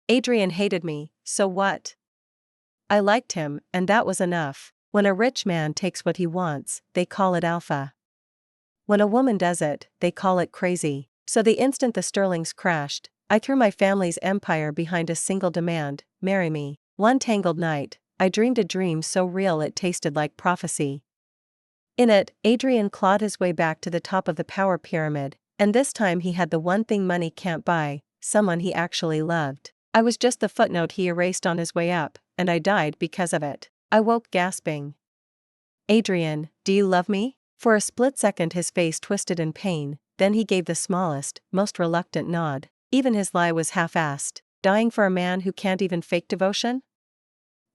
Adrian hated me, so what? I liked him, and that was enough. When a rich man takes what he wants, they call it alpha. When a woman does it, they call it crazy. So the instant the Sterlings crashed, I threw my family's empire behind a single demand: marry me. One tangled night, I dreamed a dream so real it tasted like prophecy. In it, Adrian clawed his way back to the top of the power pyramid, and this time he had the one thing money can't buy: someone he actually loved. I was just the footnote he erased on his way up, and I died because of it. I woke gasping. Adrian, do you love me? For a split second his face twisted in pain, then he gave the smallest, most reluctant nod. Even his lie was half-assed. Dying for a man who can't even fake devotion?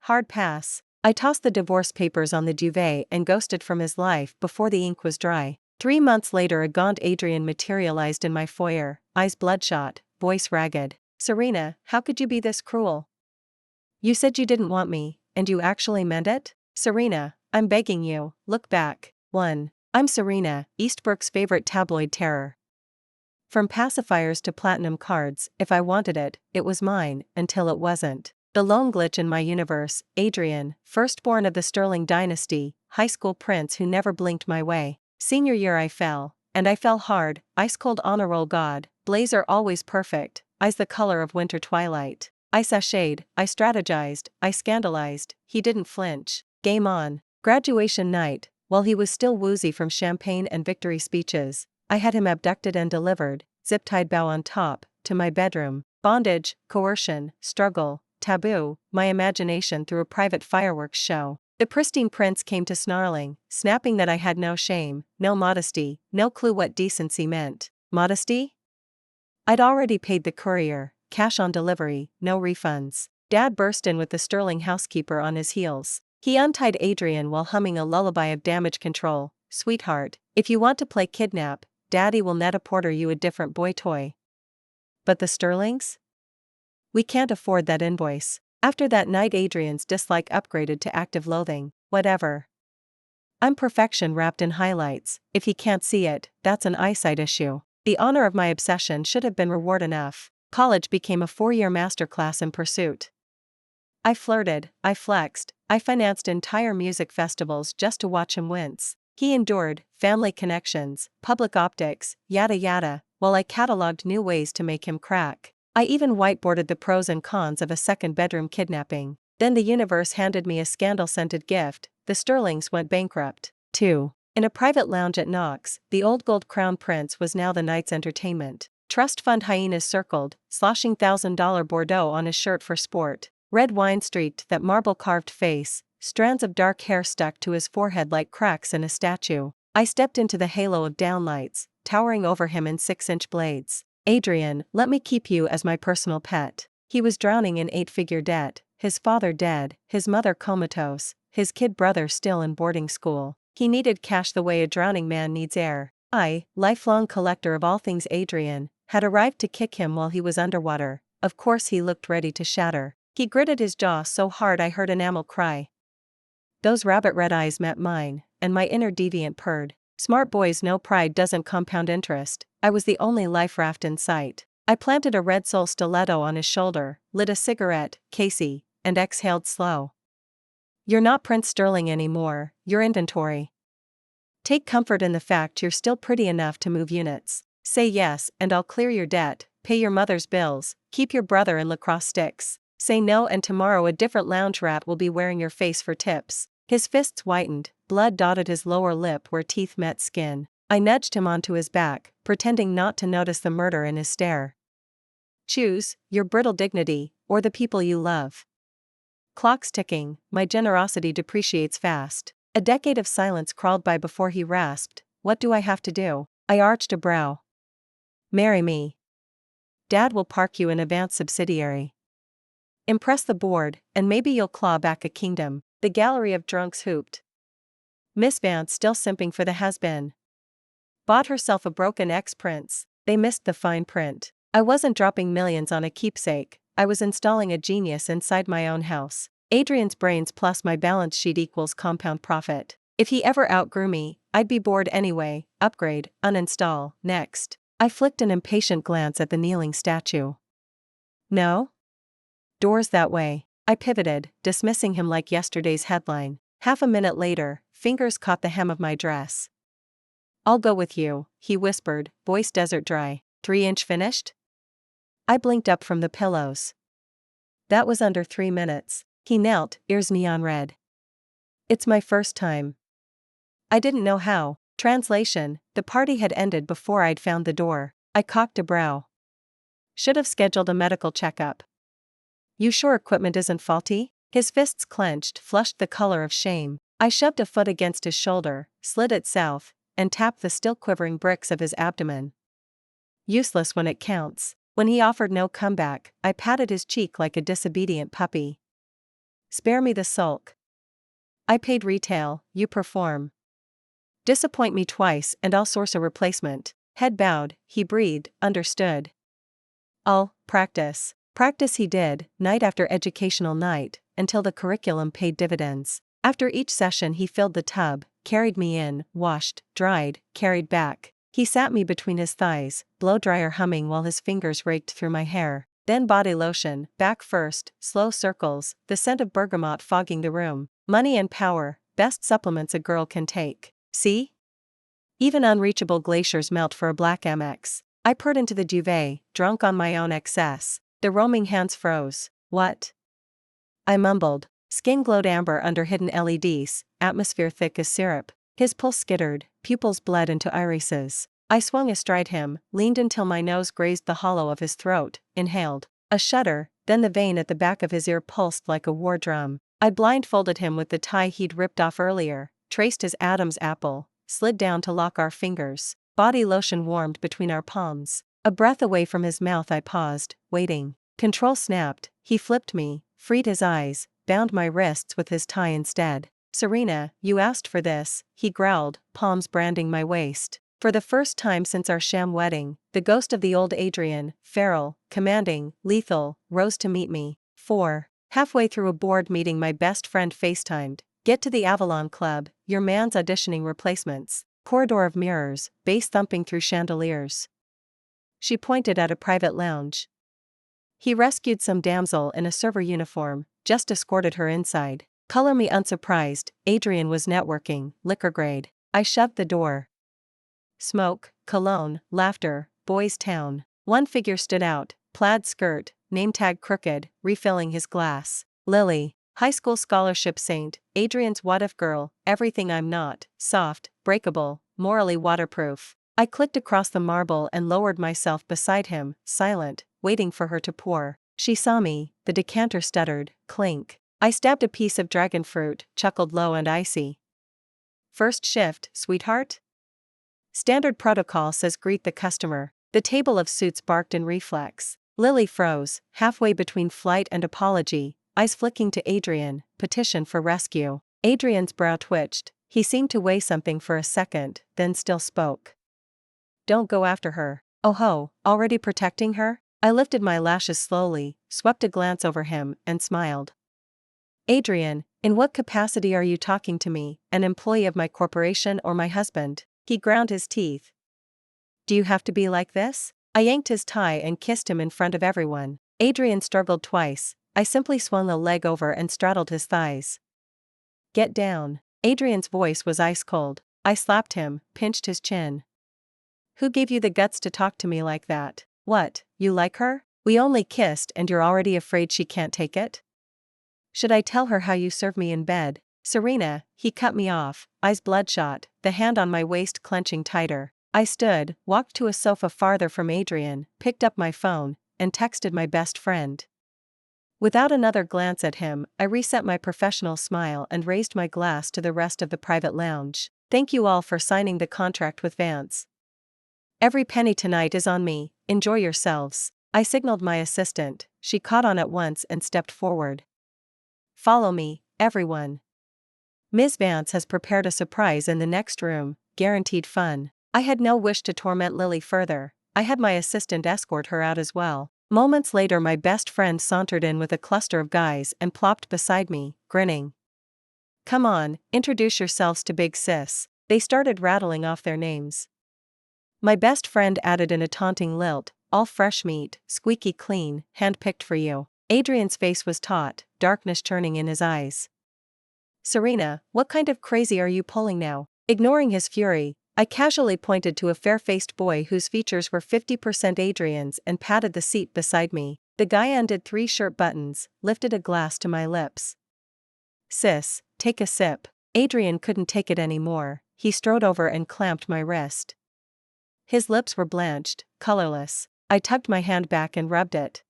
Hard pass. I tossed the divorce papers on the duvet and ghosted from his life before the ink was dry. 3 months later a gaunt Adrian materialized in my foyer, eyes bloodshot, voice ragged. Serena, how could you be this cruel? You said you didn't want me, and you actually meant it? Serena, I'm begging you, look back. 1. I'm Serena, Eastbrook's favorite tabloid terror. From pacifiers to platinum cards, if I wanted it, it was mine, until it wasn't. The lone glitch in my universe, Adrian, firstborn of the Sterling dynasty, high school prince who never blinked my way. Senior year I fell, and I fell hard, ice-cold honor roll god, blazer always perfect, eyes the color of winter twilight. I sashayed, I strategized, I scandalized, he didn't flinch. Game on. Graduation night, while he was still woozy from champagne and victory speeches, I had him abducted and delivered, zip-tied bow on top, to my bedroom. Bondage, coercion, struggle, taboo, my imagination through a private fireworks show. The pristine prince came to snarling, snapping that I had no shame, no modesty, no clue what decency meant. Modesty? I'd already paid the courier, cash on delivery, no refunds. Dad burst in with the Sterling housekeeper on his heels. He untied Adrian while humming a lullaby of damage control. Sweetheart, if you want to play kidnap, Daddy will net-a-porter you a different boy toy. But the Sterlings? We can't afford that invoice. After that night Adrian's dislike upgraded to active loathing. Whatever. I'm perfection wrapped in highlights. If he can't see it, that's an eyesight issue. The honor of my obsession should have been reward enough. College became a 4-year masterclass in pursuit. I flirted, I flexed, I financed entire music festivals just to watch him wince. He endured, family connections, public optics, yada yada, while I catalogued new ways to make him crack. I even whiteboarded the pros and cons of a second bedroom kidnapping. Then the universe handed me a scandal-scented gift: the Sterlings went bankrupt. 2. In a private lounge at Knox, the old gold crown prince was now the night's entertainment. Trust fund hyenas circled, sloshing $1,000 Bordeaux on his shirt for sport. Red wine streaked that marble-carved face, strands of dark hair stuck to his forehead like cracks in a statue. I stepped into the halo of downlights, towering over him in 6-inch blades. Adrian, let me keep you as my personal pet. He was drowning in 8-figure debt, his father dead, his mother comatose, his kid brother still in boarding school. He needed cash the way a drowning man needs air. I, lifelong collector of all things Adrian, had arrived to kick him while he was underwater. Of course he looked ready to shatter. He gritted his jaw so hard I heard enamel cry. Those rabbit-red eyes met mine, and my inner deviant purred. Smart boys know pride doesn't compound interest. I was the only life raft in sight. I planted a red sole stiletto on his shoulder, lit a cigarette, Casey, and exhaled slow. You're not Prince Sterling anymore, you're inventory. Take comfort in the fact you're still pretty enough to move units. Say yes and I'll clear your debt, pay your mother's bills, keep your brother in lacrosse sticks. Say no and tomorrow a different lounge rat will be wearing your face for tips. His fists whitened, blood dotted his lower lip where teeth met skin. I nudged him onto his back, pretending not to notice the murder in his stare. Choose, your brittle dignity, or the people you love. Clock's ticking, my generosity depreciates fast. A decade of silence crawled by before he rasped, what do I have to do? I arched a brow. Marry me. Dad will park you in a Vance subsidiary. Impress the board, and maybe you'll claw back a kingdom. The gallery of drunks hooped. Miss Vance still simping for the has-been. Bought herself a broken ex-prince. They missed the fine print. I wasn't dropping millions on a keepsake, I was installing a genius inside my own house. Adrian's brains plus my balance sheet equals compound profit. If he ever outgrew me, I'd be bored anyway. Upgrade, uninstall, next. I flicked an impatient glance at the kneeling statue. No? Doors that way. I pivoted, dismissing him like yesterday's headline. Half a minute later, fingers caught the hem of my dress. I'll go with you, he whispered, voice desert dry. 3-inch finished? I blinked up from the pillows. That was under 3 minutes. He knelt, ears neon red. It's my first time. I didn't know how. Translation: the party had ended before I'd found the door. I cocked a brow. Should have scheduled a medical checkup. You sure equipment isn't faulty? His fists clenched, flushed the color of shame. I shoved a foot against his shoulder, slid it south, and tapped the still quivering bricks of his abdomen. Useless when it counts. When he offered no comeback, I patted his cheek like a disobedient puppy. Spare me the sulk. I paid retail, you perform. Disappoint me twice and I'll source a replacement. Head bowed, he breathed, understood. I'll practice. Practice he did, night after educational night, until the curriculum paid dividends. After each session he filled the tub, carried me in, washed, dried, carried back. He sat me between his thighs, blow-dryer humming while his fingers raked through my hair. Then body lotion, back first, slow circles, the scent of bergamot fogging the room. Money and power, best supplements a girl can take. See? Even unreachable glaciers melt for a black Amex. I purred into the duvet, drunk on my own excess. The roaming hands froze. What? I mumbled. Skin glowed amber under hidden LEDs, atmosphere thick as syrup. His pulse skittered, pupils bled into irises. I swung astride him, leaned until my nose grazed the hollow of his throat, inhaled. A shudder, then the vein at the back of his ear pulsed like a war drum. I blindfolded him with the tie he'd ripped off earlier, traced his Adam's apple, slid down to lock our fingers. Body lotion warmed between our palms. A breath away from his mouth I paused, waiting. Control snapped, he flipped me, freed his eyes, bound my wrists with his tie instead. Serena, you asked for this, he growled, palms branding my waist. For the first time since our sham wedding, the ghost of the old Adrian, feral, commanding, lethal, rose to meet me. 4. Halfway through a board meeting my best friend FaceTimed. Get to the Avalon Club, your man's auditioning replacements. Corridor of mirrors, bass thumping through chandeliers. She pointed at a private lounge. He rescued some damsel in a server uniform, just escorted her inside. Color me unsurprised, Adrian was networking, liquor grade. I shoved the door. Smoke, cologne, laughter, boys' town. One figure stood out, plaid skirt, name tag crooked, refilling his glass. Lily, high school scholarship saint, Adrian's what-if girl, everything I'm not, soft, breakable, morally waterproof. I clicked across the marble and lowered myself beside him, silent, waiting for her to pour. She saw me, the decanter stuttered, clink. I stabbed a piece of dragon fruit, chuckled low and icy. First shift, sweetheart? Standard protocol says greet the customer. The table of suits barked in reflex. Lily froze, halfway between flight and apology, eyes flicking to Adrian, petition for rescue. Adrian's brow twitched. He seemed to weigh something for a second, then still spoke. Don't go after her. Oh ho, already protecting her? I lifted my lashes slowly, swept a glance over him, and smiled. Adrian, in what capacity are you talking to me, an employee of my corporation or my husband? He ground his teeth. Do you have to be like this? I yanked his tie and kissed him in front of everyone. Adrian struggled twice. I simply swung a leg over and straddled his thighs. Get down. Adrian's voice was ice cold. I slapped him, pinched his chin. Who gave you the guts to talk to me like that? What, you like her? We only kissed and you're already afraid she can't take it? Should I tell her how you serve me in bed? Serena, he cut me off, eyes bloodshot, the hand on my waist clenching tighter. I stood, walked to a sofa farther from Adrian, picked up my phone, and texted my best friend. Without another glance at him, I reset my professional smile and raised my glass to the rest of the private lounge. Thank you all for signing the contract with Vance. Every penny tonight is on me, enjoy yourselves. I signaled my assistant, she caught on at once and stepped forward. Follow me, everyone. Ms. Vance has prepared a surprise in the next room, guaranteed fun. I had no wish to torment Lily further. I had my assistant escort her out as well. Moments later my best friend sauntered in with a cluster of guys and plopped beside me, grinning. Come on, introduce yourselves to Big Sis. They started rattling off their names. My best friend added in a taunting lilt, all fresh meat, squeaky clean, hand-picked for you. Adrian's face was taut, darkness churning in his eyes. Serena, what kind of crazy are you pulling now? Ignoring his fury, I casually pointed to a fair-faced boy whose features were 50% Adrian's and patted the seat beside me. The guy undid 3 shirt buttons, lifted a glass to my lips. Sis, take a sip. Adrian couldn't take it anymore. He strode over and clamped my wrist. His lips were blanched, colorless. I tugged my hand back and rubbed it.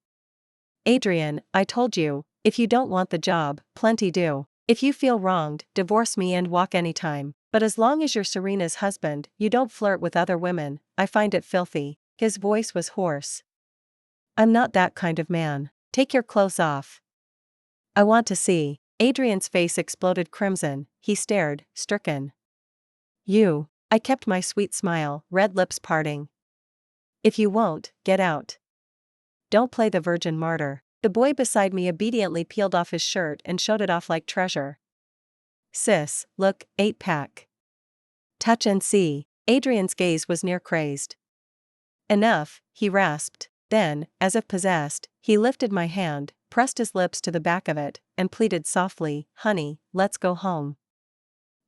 Adrian, I told you, if you don't want the job, plenty do. If you feel wronged, divorce me and walk anytime. But as long as you're Serena's husband, you don't flirt with other women. I find it filthy. His voice was hoarse. I'm not that kind of man. Take your clothes off. I want to see. Adrian's face exploded crimson. He stared, stricken. You. I kept my sweet smile, red lips parting. If you won't, get out. Don't play the virgin martyr. The boy beside me obediently peeled off his shirt and showed it off like treasure. Sis, look, 8-pack. Touch and see. Adrian's gaze was near crazed. Enough, he rasped. Then, as if possessed, he lifted my hand, pressed his lips to the back of it, and pleaded softly, honey, let's go home.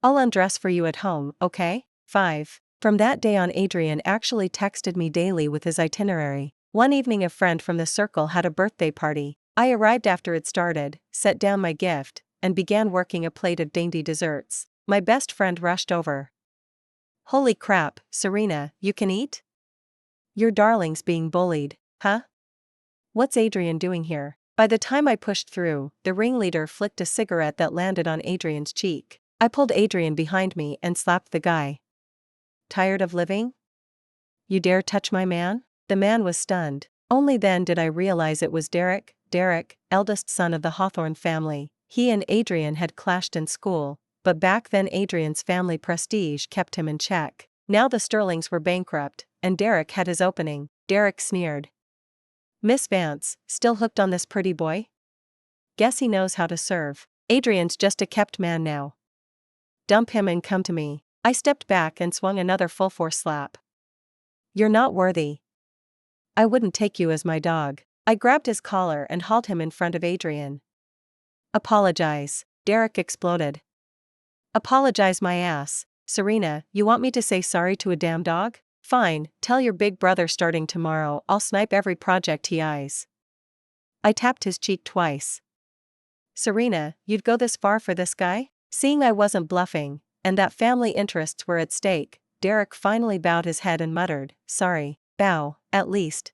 I'll undress for you at home, okay? 5. From that day on, Adrian actually texted me daily with his itinerary. One evening a friend from the circle had a birthday party. I arrived after it started, set down my gift, and began working a plate of dainty desserts. My best friend rushed over. Holy crap, Serena, you can eat? Your darling's being bullied, huh? What's Adrian doing here? By the time I pushed through, the ringleader flicked a cigarette that landed on Adrian's cheek. I pulled Adrian behind me and slapped the guy. Tired of living? You dare touch my man? The man was stunned. Only then did I realize it was Derek, eldest son of the Hawthorne family. He and Adrian had clashed in school, but back then Adrian's family prestige kept him in check. Now the Sterlings were bankrupt, and Derek had his opening. Derek sneered. Miss Vance, still hooked on this pretty boy? Guess he knows how to serve. Adrian's just a kept man now. Dump him and come to me. I stepped back and swung another full-force slap. You're not worthy. I wouldn't take you as my dog. I grabbed his collar and hauled him in front of Adrian. Apologize, Derek exploded. Apologize my ass. Serena, you want me to say sorry to a damn dog? Fine, tell your big brother starting tomorrow I'll snipe every project he eyes. I tapped his cheek twice. Serena, you'd go this far for this guy? Seeing I wasn't bluffing, and that family interests were at stake, Derek finally bowed his head and muttered, sorry, bow, at least.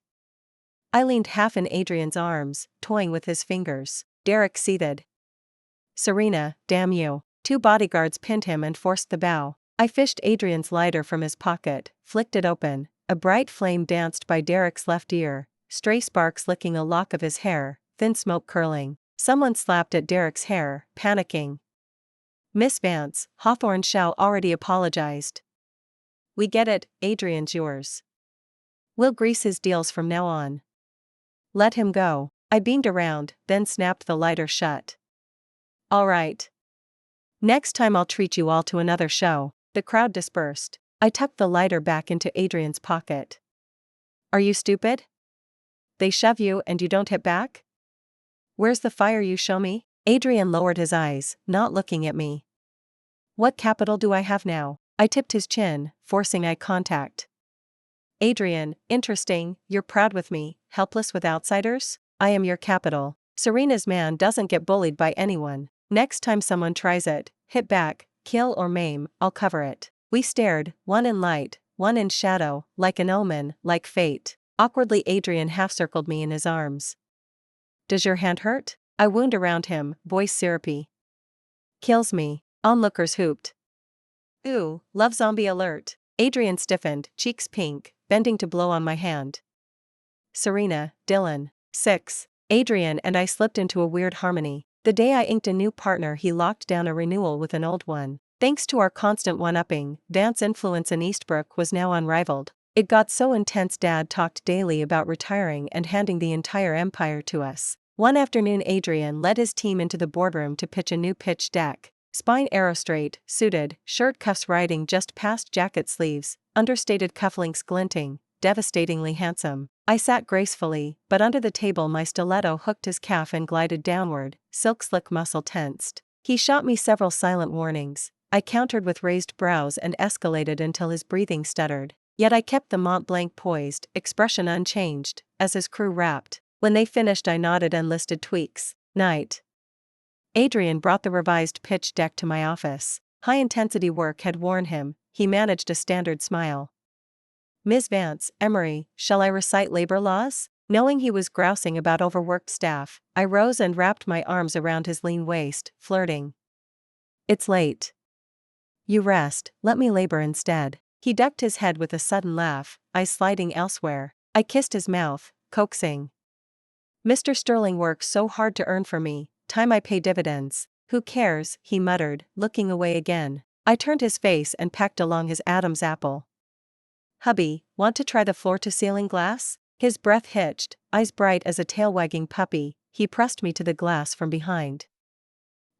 I leaned half in Adrian's arms, toying with his fingers. Derek seethed. Serena, damn you. 2 bodyguards pinned him and forced the bow. I fished Adrian's lighter from his pocket, flicked it open. A bright flame danced by Derek's left ear, stray sparks licking a lock of his hair, thin smoke curling. Someone slapped at Derek's hair, panicking. Miss Vance, Hawthorne Shaw already apologized. We get it, Adrian's yours. We'll grease his deals from now on. Let him go. I beamed around, then snapped the lighter shut. All right. Next time I'll treat you all to another show. The crowd dispersed. I tucked the lighter back into Adrian's pocket. Are you stupid? They shove you and you don't hit back? Where's the fire you show me? Adrian lowered his eyes, not looking at me. What capital do I have now? I tipped his chin, forcing eye contact. Adrian, interesting, you're proud with me, helpless with outsiders? I am your capital. Serena's man doesn't get bullied by anyone. Next time someone tries it, hit back, kill or maim, I'll cover it. We stared, one in light, one in shadow, like an omen, like fate. Awkwardly Adrian half-circled me in his arms. Does your hand hurt? I wound around him, voice syrupy. Kills me. Onlookers hooped. Ooh, love zombie alert. Adrian stiffened, cheeks pink, bending to blow on my hand. Serena, Dylan. 6. Adrian and I slipped into a weird harmony. The day I inked a new partner he locked down a renewal with an old one. Thanks to our constant one-upping, Vance's influence in Eastbrook was now unrivaled. It got so intense Dad talked daily about retiring and handing the entire empire to us. One afternoon Adrian led his team into the boardroom to pitch a new pitch deck. Spine arrow straight, suited, shirt cuffs riding just past jacket sleeves, understated cufflinks glinting, devastatingly handsome. I sat gracefully, but under the table my stiletto hooked his calf and glided downward, silk-slick muscle tensed. He shot me several silent warnings. I countered with raised brows and escalated until his breathing stuttered. Yet I kept the Mont Blanc poised, expression unchanged, as his crew rapped. When they finished I nodded and listed tweaks. Night. Adrian brought the revised pitch deck to my office. High-intensity work had worn him. He managed a standard smile. Ms. Vance, Emery, shall I recite labor laws? Knowing he was grousing about overworked staff, I rose and wrapped my arms around his lean waist, flirting. It's late. You rest, let me labor instead. He ducked his head with a sudden laugh, eyes sliding elsewhere. I kissed his mouth, coaxing. Mr. Sterling works so hard to earn for me, time I pay dividends. Who cares, he muttered, looking away again. I turned his face and pecked along his Adam's apple. Hubby, want to try the floor-to-ceiling glass? His breath hitched, eyes bright as a tail-wagging puppy. He pressed me to the glass from behind.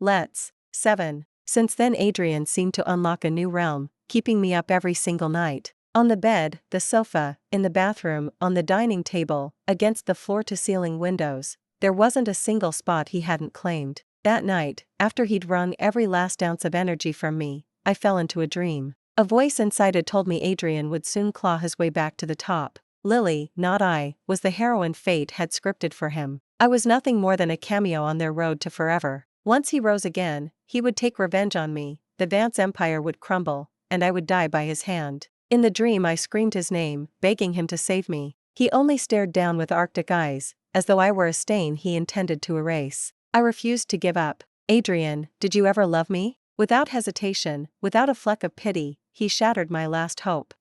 Let's. 7. Since then Adrian seemed to unlock a new realm, keeping me up every single night. On the bed, the sofa, in the bathroom, on the dining table, against the floor-to-ceiling windows, there wasn't a single spot he hadn't claimed. That night, after he'd wrung every last ounce of energy from me, I fell into a dream. A voice inside had told me Adrian would soon claw his way back to the top. Lily, not I, was the heroine fate had scripted for him. I was nothing more than a cameo on their road to forever. Once he rose again, he would take revenge on me, the Vance empire would crumble, and I would die by his hand. In the dream I screamed his name, begging him to save me. He only stared down with arctic eyes, as though I were a stain he intended to erase. I refused to give up. Adrian, did you ever love me? Without hesitation, without a fleck of pity, he shattered my last hope.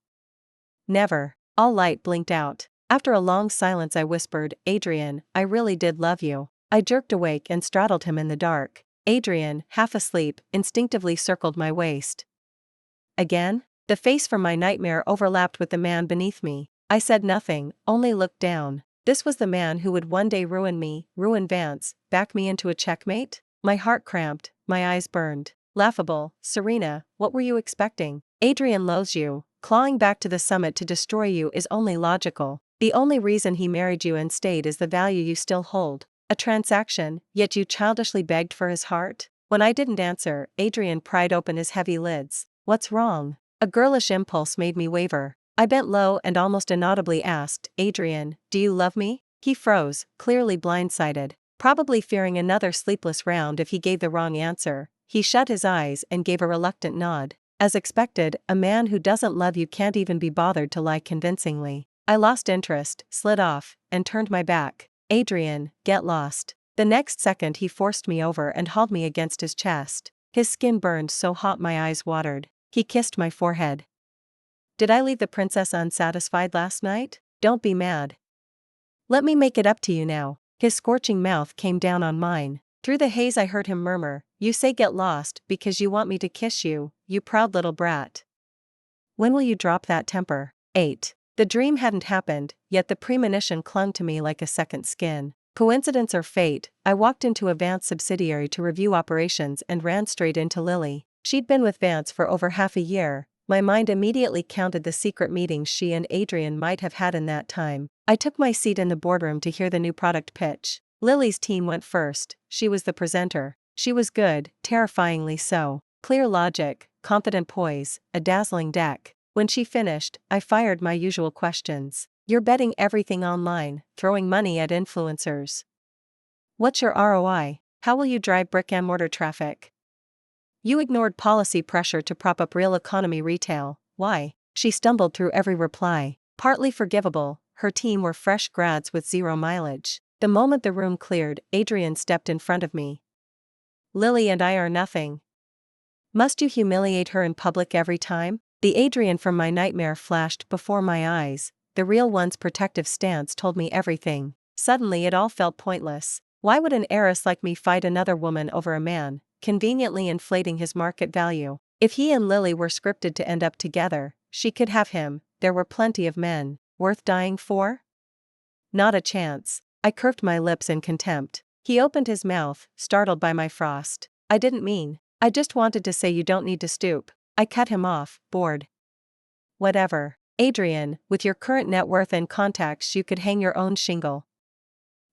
Never. All light blinked out. After a long silence I whispered, Adrian, I really did love you. I jerked awake and straddled him in the dark. Adrian, half asleep, instinctively circled my waist. Again? The face from my nightmare overlapped with the man beneath me. I said nothing, only looked down. This was the man who would one day ruin me, ruin Vance, back me into a checkmate? My heart cramped, my eyes burned. Laughable, Serena, what were you expecting? Adrian loathes you. Clawing back to the summit to destroy you is only logical. The only reason he married you and stayed is the value you still hold. A transaction, yet you childishly begged for his heart? When I didn't answer, Adrian pried open his heavy lids. What's wrong? A girlish impulse made me waver. I bent low and almost inaudibly asked, Adrian, do you love me? He froze, clearly blindsided. Probably fearing another sleepless round if he gave the wrong answer, he shut his eyes and gave a reluctant nod. As expected, a man who doesn't love you can't even be bothered to lie convincingly. I lost interest, slid off, and turned my back. Adrian, get lost. The next second he forced me over and hauled me against his chest. His skin burned so hot my eyes watered. He kissed my forehead. Did I leave the princess unsatisfied last night? Don't be mad. Let me make it up to you now. His scorching mouth came down on mine. Through the haze I heard him murmur, you say get lost because you want me to kiss you, you proud little brat. When will you drop that temper? 8. The dream hadn't happened, yet the premonition clung to me like a second skin. Coincidence or fate, I walked into a Vance subsidiary to review operations and ran straight into Lily. She'd been with Vance for over half a year. My mind immediately counted the secret meetings she and Adrian might have had in that time. I took my seat in the boardroom to hear the new product pitch. Lily's team went first. She was the presenter. She was good, terrifyingly so. Clear logic, confident poise, a dazzling deck. When she finished, I fired my usual questions. You're betting everything online, throwing money at influencers. What's your ROI? How will you drive brick-and-mortar traffic? You ignored policy pressure to prop up real economy retail. Why? She stumbled through every reply. Partly forgivable, her team were fresh grads with zero mileage. The moment the room cleared, Adrian stepped in front of me. Lily and I are nothing. Must you humiliate her in public every time? The Adrian from my nightmare flashed before my eyes. The real one's protective stance told me everything. Suddenly it all felt pointless. Why would an heiress like me fight another woman over a man, conveniently inflating his market value? If he and Lily were scripted to end up together, she could have him. There were plenty of men. Worth dying for? Not a chance. I curved my lips in contempt. He opened his mouth, startled by my frost. I didn't mean. I just wanted to say you don't need to stoop. I cut him off, bored. Whatever. Adrian, with your current net worth and contacts, you could hang your own shingle.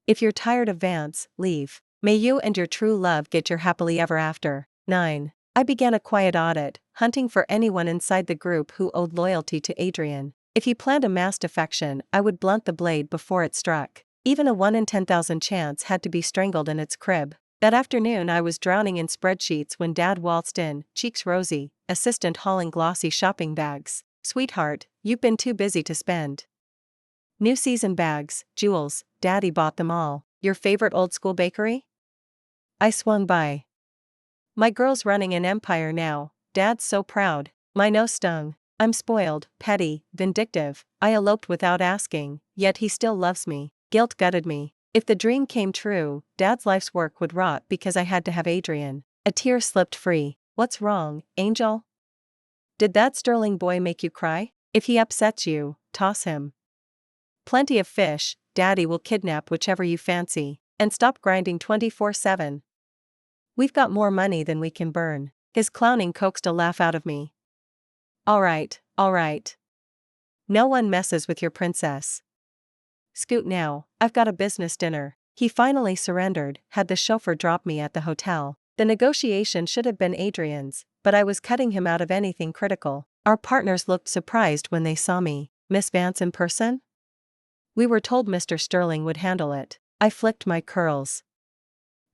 If you're tired of Vance, leave. May you and your true love get your happily ever after. 9. I began a quiet audit, hunting for anyone inside the group who owed loyalty to Adrian. If he planned a mass defection, I would blunt the blade before it struck. Even a 1 in 10,000 chance had to be strangled in its crib. That afternoon I was drowning in spreadsheets when Dad waltzed in, cheeks rosy, assistant hauling glossy shopping bags. Sweetheart, you've been too busy to spend. New season bags, jewels, Daddy bought them all. Your favorite old school bakery? I swung by. My girl's running an empire now, Dad's so proud. My nose stung. I'm spoiled, petty, vindictive. I eloped without asking, yet he still loves me. Guilt gutted me. If the dream came true, Dad's life's work would rot because I had to have Adrian. A tear slipped free. What's wrong, Angel? Did that Sterling boy make you cry? If he upsets you, toss him. Plenty of fish, Daddy will kidnap whichever you fancy. And stop grinding 24/7. We've got more money than we can burn. His clowning coaxed a laugh out of me. All right. No one messes with your princess. Scoot now, I've got a business dinner. He finally surrendered, had the chauffeur drop me at the hotel. The negotiation should have been Adrian's, but I was cutting him out of anything critical. Our partners looked surprised when they saw me. Miss Vance in person? We were told Mr. Sterling would handle it. I flicked my curls.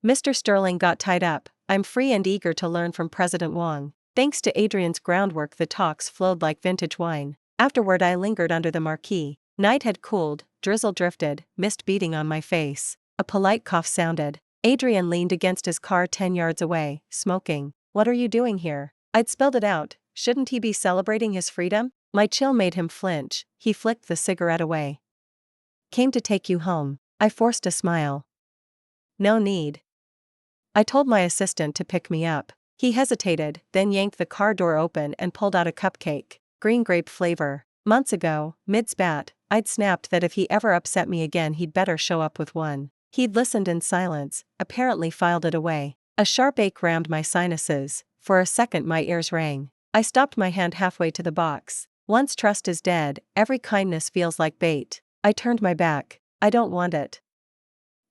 Mr. Sterling got tied up. I'm free and eager to learn from President Wong. Thanks to Adrian's groundwork, the talks flowed like vintage wine. Afterward, I lingered under the marquee. Night had cooled, drizzle drifted, mist beating on my face. A polite cough sounded. Adrian leaned against his car 10 yards away, smoking. What are you doing here? I'd spelled it out. Shouldn't he be celebrating his freedom? My chill made him flinch. He flicked the cigarette away. Came to take you home. I forced a smile. No need. I told my assistant to pick me up. He hesitated, then yanked the car door open and pulled out a cupcake. Green grape flavor. Months ago, mid-spat, I'd snapped that if he ever upset me again he'd better show up with one. He'd listened in silence, apparently filed it away. A sharp ache rammed my sinuses. For a second my ears rang. I stopped my hand halfway to the box. Once trust is dead, every kindness feels like bait. I turned my back. I don't want it.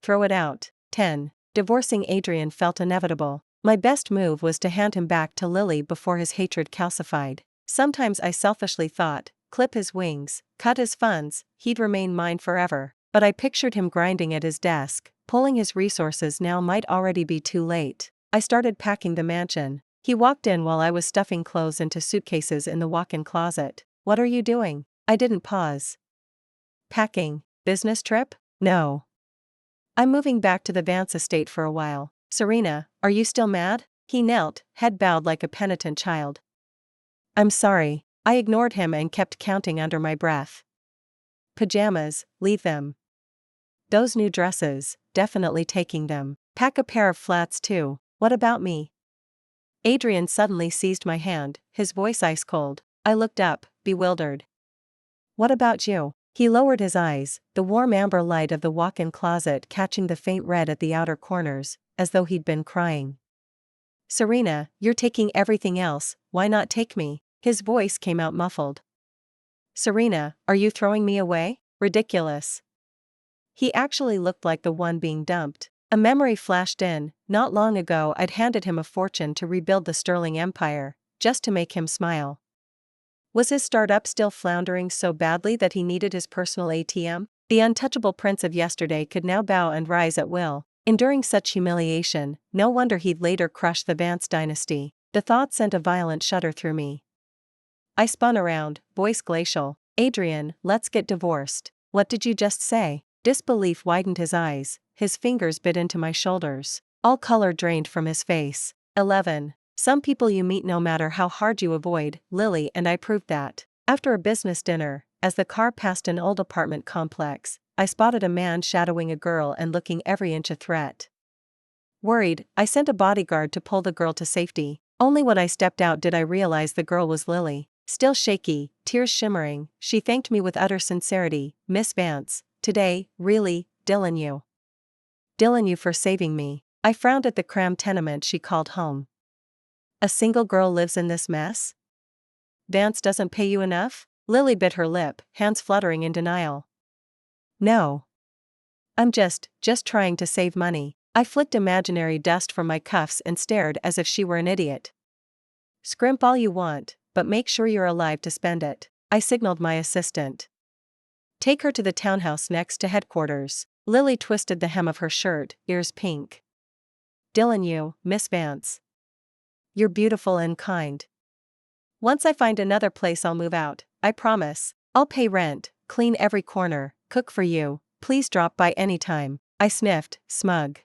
Throw it out. 10. Divorcing Adrian felt inevitable. My best move was to hand him back to Lily before his hatred calcified. Sometimes I selfishly thought, clip his wings, cut his funds, he'd remain mine forever. But I pictured him grinding at his desk, pulling his resources. Now might already be too late. I started packing the mansion. He walked in while I was stuffing clothes into suitcases in the walk-in closet. What are you doing? I didn't pause. Packing. Business trip? No. I'm moving back to the Vance estate for a while. Serena, are you still mad? He knelt, head bowed like a penitent child. I'm sorry. I ignored him and kept counting under my breath. Pajamas, leave them. Those new dresses, definitely taking them. Pack a pair of flats too. What about me? Adrian suddenly seized my hand, his voice ice cold. I looked up, bewildered. What about you? He lowered his eyes, the warm amber light of the walk-in closet catching the faint red at the outer corners, as though he'd been crying. Serena, you're taking everything else, why not take me? His voice came out muffled. Serena, are you throwing me away? Ridiculous. He actually looked like the one being dumped. A memory flashed in. Not long ago I'd handed him a fortune to rebuild the Sterling Empire, just to make him smile. Was his startup still floundering so badly that he needed his personal ATM? The untouchable prince of yesterday could now bow and rise at will. Enduring such humiliation, no wonder he'd later crush the Vance dynasty. The thought sent a violent shudder through me. I spun around, voice glacial. Adrian, let's get divorced. What did you just say? Disbelief widened his eyes, his fingers bit into my shoulders. All color drained from his face. 11. Some people you meet no matter how hard you avoid, Lily and I proved that. After a business dinner, as the car passed an old apartment complex, I spotted a man shadowing a girl and looking every inch a threat. Worried, I sent a bodyguard to pull the girl to safety. Only when I stepped out did I realize the girl was Lily. Still shaky, tears shimmering, she thanked me with utter sincerity. Miss Vance, today, really, Dylan you for saving me. I frowned at the crammed tenement she called home. A single girl lives in this mess? Vance doesn't pay you enough? Lily bit her lip, hands fluttering in denial. No. I'm just trying to save money. I flicked imaginary dust from my cuffs and stared as if she were an idiot. Scrimp all you want, but make sure you're alive to spend it, I signaled my assistant. Take her to the townhouse next to headquarters. Lily twisted the hem of her shirt, ears pink. Dylan, you, Miss Vance. You're beautiful and kind. Once I find another place I'll move out, I promise. I'll pay rent, clean every corner, cook for you, please drop by anytime, I sniffed, smug.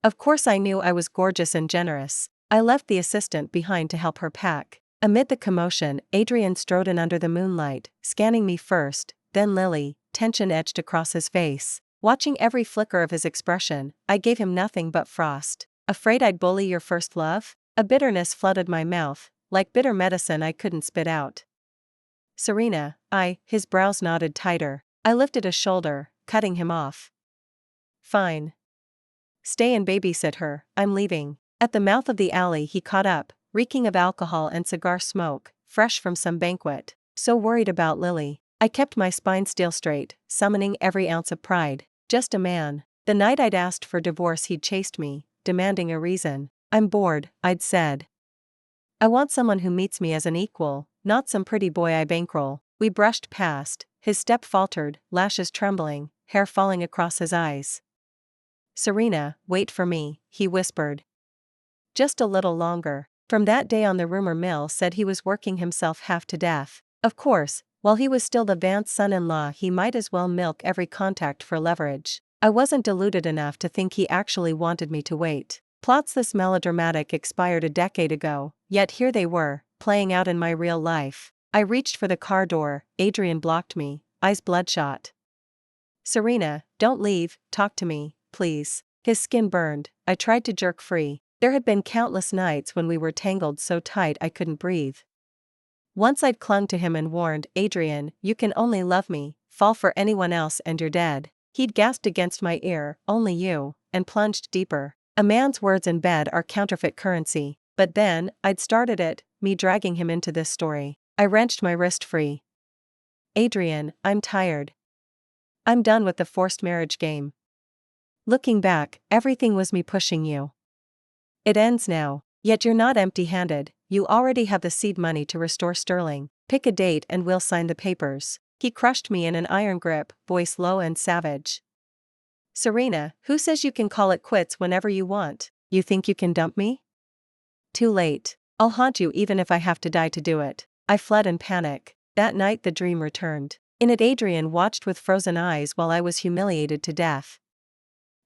Of course I knew I was gorgeous and generous. I left the assistant behind to help her pack. Amid the commotion, Adrian strode in under the moonlight, scanning me first, then Lily, tension etched across his face. Watching every flicker of his expression, I gave him nothing but frost. Afraid I'd bully your first love? A bitterness flooded my mouth, like bitter medicine I couldn't spit out. Serena, his brows knotted tighter. I lifted a shoulder, cutting him off. Fine. Stay and babysit her, I'm leaving. At the mouth of the alley he caught up, reeking of alcohol and cigar smoke, fresh from some banquet. So worried about Lily. I kept my spine steel straight, summoning every ounce of pride. Just a man. The night I'd asked for divorce he'd chased me, demanding a reason. I'm bored, I'd said. I want someone who meets me as an equal, not some pretty boy I bankroll. We brushed past, his step faltered, lashes trembling, hair falling across his eyes. Serena, wait for me, he whispered. Just a little longer. From that day on the rumor mill said he was working himself half to death. Of course, while he was still the Vance son-in-law he might as well milk every contact for leverage. I wasn't deluded enough to think he actually wanted me to wait. Plots this melodramatic expired a decade ago, yet here they were, playing out in my real life. I reached for the car door, Adrian blocked me, eyes bloodshot. Serena, don't leave, talk to me, please. His skin burned, I tried to jerk free. There had been countless nights when we were tangled so tight I couldn't breathe. Once I'd clung to him and warned, Adrian, you can only love me, fall for anyone else and you're dead. He'd gasped against my ear, only you, and plunged deeper. A man's words in bed are counterfeit currency. But then, I'd started it, me dragging him into this story. I wrenched my wrist free. Adrian, I'm tired. I'm done with the forced marriage game. Looking back, everything was me pushing you. It ends now, yet you're not empty-handed, you already have the seed money to restore Sterling. Pick a date and we'll sign the papers. He crushed me in an iron grip, voice low and savage. Serena, who says you can call it quits whenever you want? You think you can dump me? Too late. I'll haunt you even if I have to die to do it. I fled in panic. That night the dream returned. In it Adrian watched with frozen eyes while I was humiliated to death.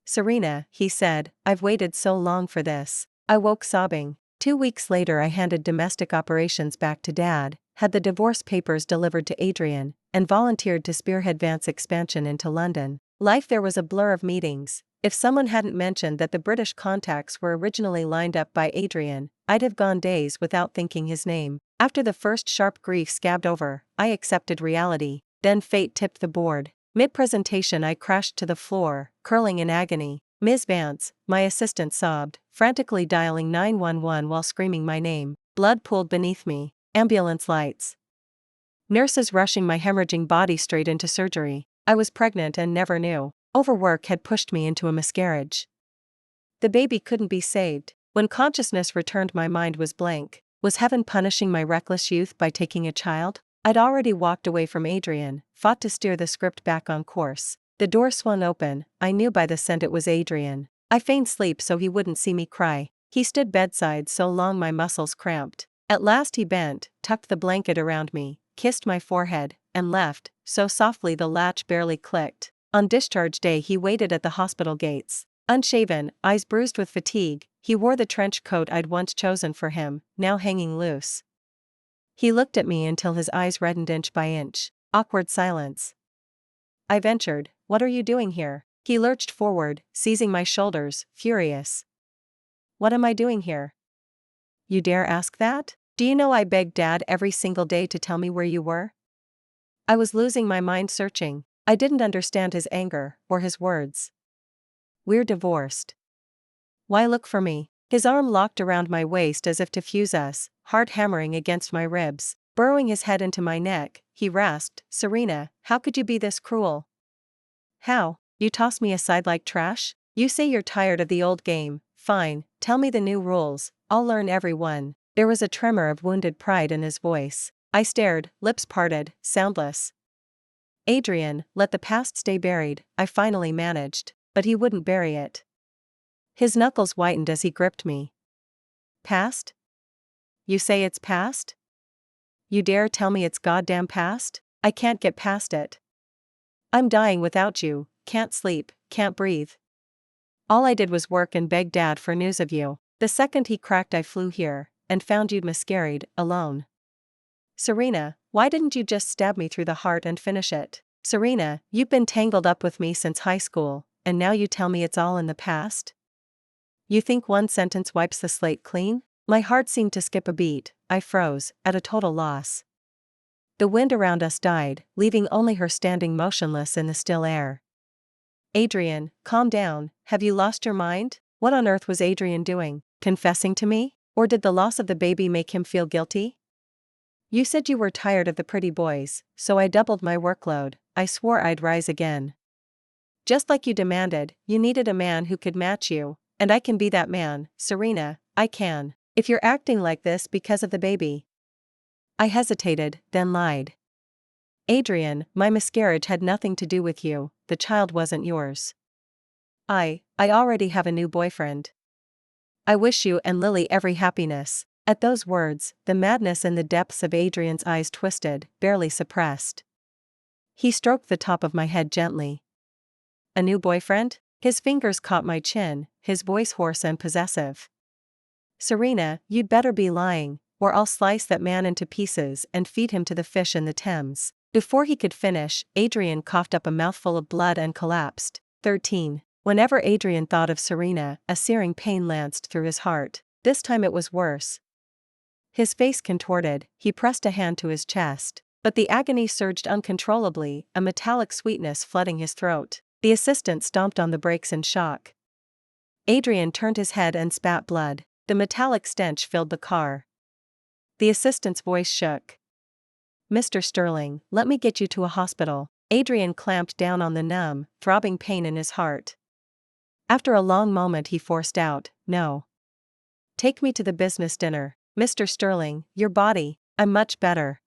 Serena, he said, I've waited so long for this. I woke sobbing. 2 weeks later I handed domestic operations back to Dad, had the divorce papers delivered to Adrian, and volunteered to spearhead Vance's expansion into London. Life there was a blur of meetings. If someone hadn't mentioned that the British contacts were originally lined up by Adrian, I'd have gone days without thinking his name. After the first sharp grief scabbed over, I accepted reality. Then fate tipped the board. Mid-presentation I crashed to the floor, curling in agony. Ms. Vance, my assistant sobbed, frantically dialing 911 while screaming my name. Blood pooled beneath me. Ambulance lights. Nurses rushing my hemorrhaging body straight into surgery. I was pregnant and never knew. Overwork had pushed me into a miscarriage. The baby couldn't be saved. When consciousness returned my mind was blank. Was heaven punishing my reckless youth by taking a child? I'd already walked away from Adrian, fought to steer the script back on course. The door swung open, I knew by the scent it was Adrian. I feigned sleep so he wouldn't see me cry. He stood bedside so long my muscles cramped. At last he bent, tucked the blanket around me, kissed my forehead, and left, so softly the latch barely clicked. On discharge day he waited at the hospital gates. Unshaven, eyes bruised with fatigue, he wore the trench coat I'd once chosen for him, now hanging loose. He looked at me until his eyes reddened inch by inch. Awkward silence. I ventured, what are you doing here? He lurched forward, seizing my shoulders, furious. What am I doing here? You dare ask that? Do you know I begged Dad every single day to tell me where you were? I was losing my mind searching. I didn't understand his anger, or his words. We're divorced. Why look for me? His arm locked around my waist as if to fuse us, heart hammering against my ribs. Burrowing his head into my neck, he rasped, "Serena, how could you be this cruel? How? You toss me aside like trash? You say you're tired of the old game, fine, tell me the new rules, I'll learn every one." There was a tremor of wounded pride in his voice. I stared, lips parted, soundless. "Adrian, let the past stay buried," I finally managed, but he wouldn't bury it. His knuckles whitened as he gripped me. "Past? You say it's past? You dare tell me it's goddamn past? I can't get past it. I'm dying without you, can't sleep, can't breathe. All I did was work and beg Dad for news of you. The second he cracked I flew here, and found you'd miscarried, alone. Serena, why didn't you just stab me through the heart and finish it? Serena, you've been tangled up with me since high school, and now you tell me it's all in the past? You think one sentence wipes the slate clean?" My heart seemed to skip a beat, I froze, at a total loss. The wind around us died, leaving only her standing motionless in the still air. "Adrian, calm down, have you lost your mind? What on earth was Adrian doing? Confessing to me? Or did the loss of the baby make him feel guilty? You said you were tired of the pretty boys, so I doubled my workload. I swore I'd rise again. Just like you demanded, you needed a man who could match you, and I can be that man, Serena, I can. If you're acting like this because of the baby." I hesitated, then lied. "Adrian, my miscarriage had nothing to do with you, the child wasn't yours. I already have a new boyfriend. I wish you and Lily every happiness." At those words, the madness in the depths of Adrian's eyes twisted, barely suppressed. He stroked the top of my head gently. "A new boyfriend?" His fingers caught my chin, his voice hoarse and possessive. "Serena, you'd better be lying, or I'll slice that man into pieces and feed him to the fish in the Thames." Before he could finish, Adrian coughed up a mouthful of blood and collapsed. 13. Whenever Adrian thought of Serena, a searing pain lanced through his heart. This time it was worse. His face contorted, he pressed a hand to his chest, but the agony surged uncontrollably, a metallic sweetness flooding his throat. The assistant stomped on the brakes in shock. Adrian turned his head and spat blood. The metallic stench filled the car. The assistant's voice shook. "Mr. Sterling, let me get you to a hospital." Adrian clamped down on the numb, throbbing pain in his heart. After a long moment he forced out, "No. Take me to the business dinner. Mr. Sterling, your body, I'm much better.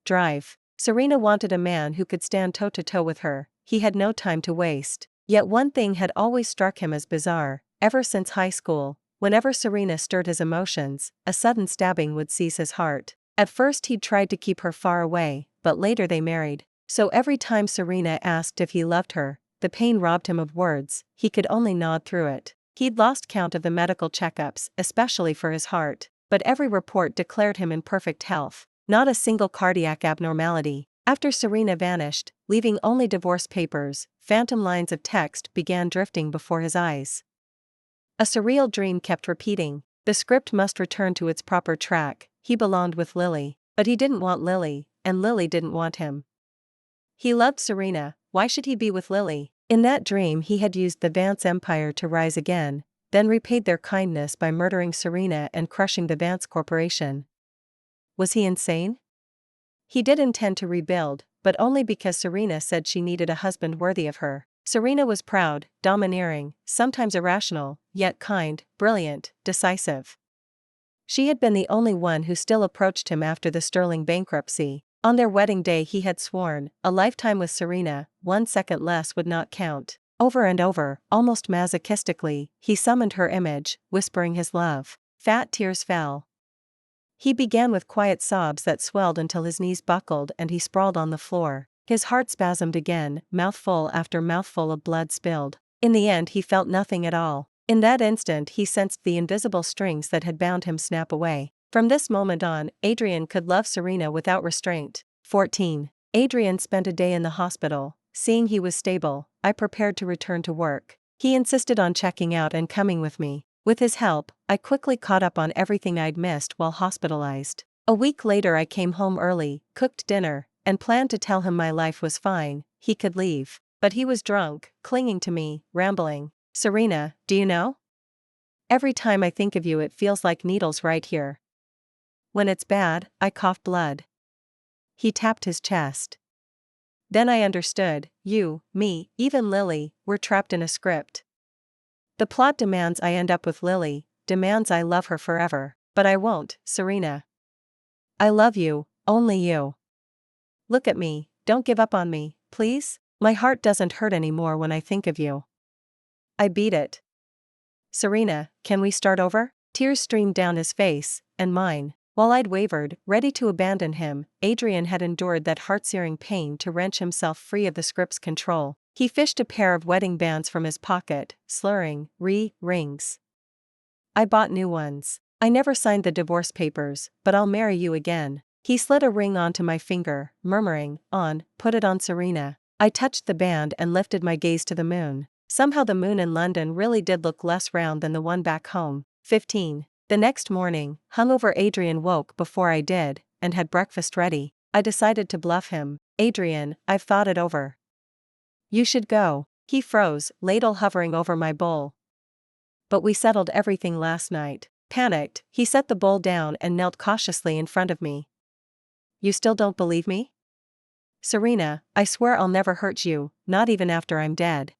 Drive." Serena wanted a man who could stand toe-to-toe with her. He had no time to waste. Yet one thing had always struck him as bizarre. Ever since high school, whenever Serena stirred his emotions, a sudden stabbing would seize his heart. At first he'd tried to keep her far away, but later they married. So every time Serena asked if he loved her, the pain robbed him of words, he could only nod through it. He'd lost count of the medical checkups, especially for his heart, but every report declared him in perfect health. Not a single cardiac abnormality. After Serena vanished, leaving only divorce papers, phantom lines of text began drifting before his eyes. A surreal dream kept repeating. The script must return to its proper track. He belonged with Lily, but he didn't want Lily, and Lily didn't want him. He loved Serena, why should he be with Lily? In that dream he had used the Vance empire to rise again, then repaid their kindness by murdering Serena and crushing the Vance Corporation. Was he insane? He did intend to rebuild, but only because Serena said she needed a husband worthy of her. Serena was proud, domineering, sometimes irrational, yet kind, brilliant, decisive. She had been the only one who still approached him after the Sterling bankruptcy. On their wedding day he had sworn, a lifetime with Serena, 1 second less would not count. Over and over, almost masochistically, he summoned her image, whispering his love. Fat tears fell. He began with quiet sobs that swelled until his knees buckled and he sprawled on the floor. His heart spasmed again, mouthful after mouthful of blood spilled. In the end he felt nothing at all. In that instant he sensed the invisible strings that had bound him snap away. From this moment on, Adrian could love Serena without restraint. 14. Adrian spent a day in the hospital. Seeing he was stable, I prepared to return to work. He insisted on checking out and coming with me. With his help, I quickly caught up on everything I'd missed while hospitalized. A week later I came home early, cooked dinner, and planned to tell him my life was fine, he could leave. But he was drunk, clinging to me, rambling. "Serena, do you know? Every time I think of you it feels like needles right here. When it's bad, I cough blood. He tapped his chest. Then I understood, you, me, even Lily, we're trapped in a script. The plot demands I end up with Lily, demands I love her forever, but I won't, Serena. I love you, only you. Look at me, don't give up on me, please? My heart doesn't hurt anymore when I think of you. I beat it. Serena, can we start over? Tears streamed down his face, and mine. While I'd wavered, ready to abandon him, Adrian had endured that heart-searing pain to wrench himself free of the script's control. He fished a pair of wedding bands from his pocket, slurring, rings. I bought new ones. I never signed the divorce papers, but I'll marry you again. He slid a ring onto my finger, murmuring, put it on, Serena. I touched the band and lifted my gaze to the moon. Somehow the moon in London really did look less round than the one back home. 15. The next morning, hungover Adrian woke before I did, and had breakfast ready. I decided to bluff him. Adrian, I've thought it over. You should go. He froze, ladle hovering over my bowl. But we settled everything last night. Panicked, he set the bowl down and knelt cautiously in front of me. You still don't believe me? Serena, I swear I'll never hurt you, not even after I'm dead.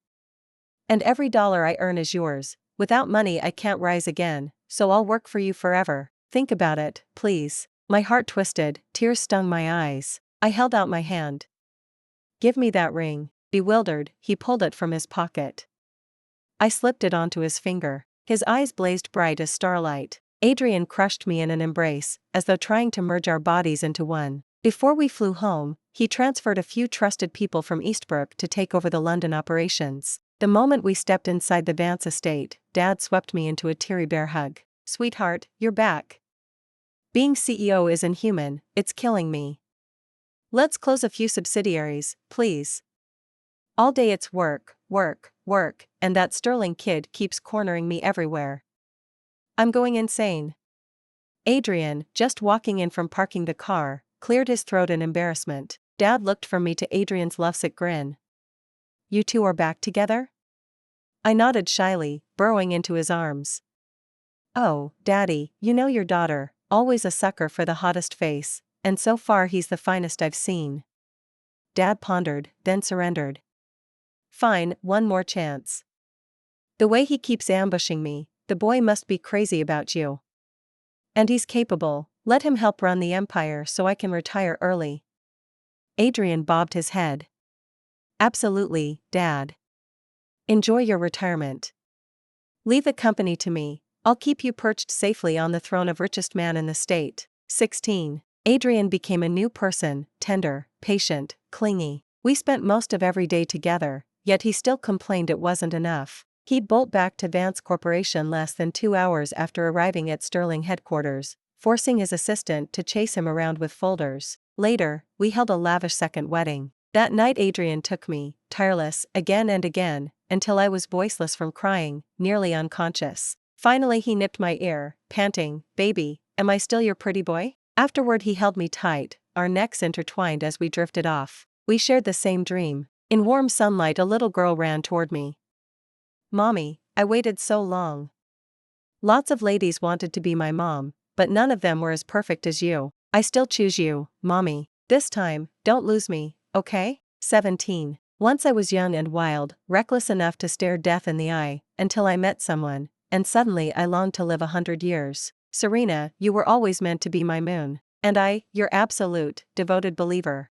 And every dollar I earn is yours. Without money I can't rise again, so I'll work for you forever. Think about it, please. My heart twisted, tears stung my eyes. I held out my hand. Give me that ring. Bewildered, he pulled it from his pocket. I slipped it onto his finger. His eyes blazed bright as starlight. Adrian crushed me in an embrace, as though trying to merge our bodies into one. Before we flew home, he transferred a few trusted people from Eastbrook to take over the London operations. The moment we stepped inside the Vance estate, Dad swept me into a teary bear hug. Sweetheart, you're back. Being CEO is inhuman, it's killing me. Let's close a few subsidiaries, please. All day it's work, and that Sterling kid keeps cornering me everywhere. I'm going insane. Adrian, just walking in from parking the car, cleared his throat in embarrassment. Dad looked from me to Adrian's lovesick grin. You two are back together? I nodded shyly, burrowing into his arms. Oh, Daddy, you know your daughter, always a sucker for the hottest face, and so far he's the finest I've seen. Dad pondered, then surrendered. Fine, one more chance. The way he keeps ambushing me, the boy must be crazy about you. And he's capable, let him help run the empire so I can retire early. Adrian bobbed his head. Absolutely, Dad. Enjoy your retirement. Leave the company to me, I'll keep you perched safely on the throne of richest man in the state. 16. Adrian became a new person, tender, patient, clingy. We spent most of every day together, yet he still complained it wasn't enough. He'd bolt back to Vance Corporation less than 2 hours after arriving at Sterling headquarters, forcing his assistant to chase him around with folders. Later, we held a lavish second wedding. That night Adrian took me, tireless, again and again, until I was voiceless from crying, nearly unconscious. Finally he nipped my ear, panting, Baby, am I still your pretty boy? Afterward he held me tight, our necks intertwined as we drifted off. We shared the same dream. In warm sunlight a little girl ran toward me. Mommy, I waited so long. Lots of ladies wanted to be my mom, but none of them were as perfect as you. I still choose you, Mommy. This time, don't lose me, okay? 17. Once I was young and wild, reckless enough to stare death in the eye, until I met someone, and suddenly I longed to live 100 years. Serena, you were always meant to be my moon. And I, your absolute, devoted believer.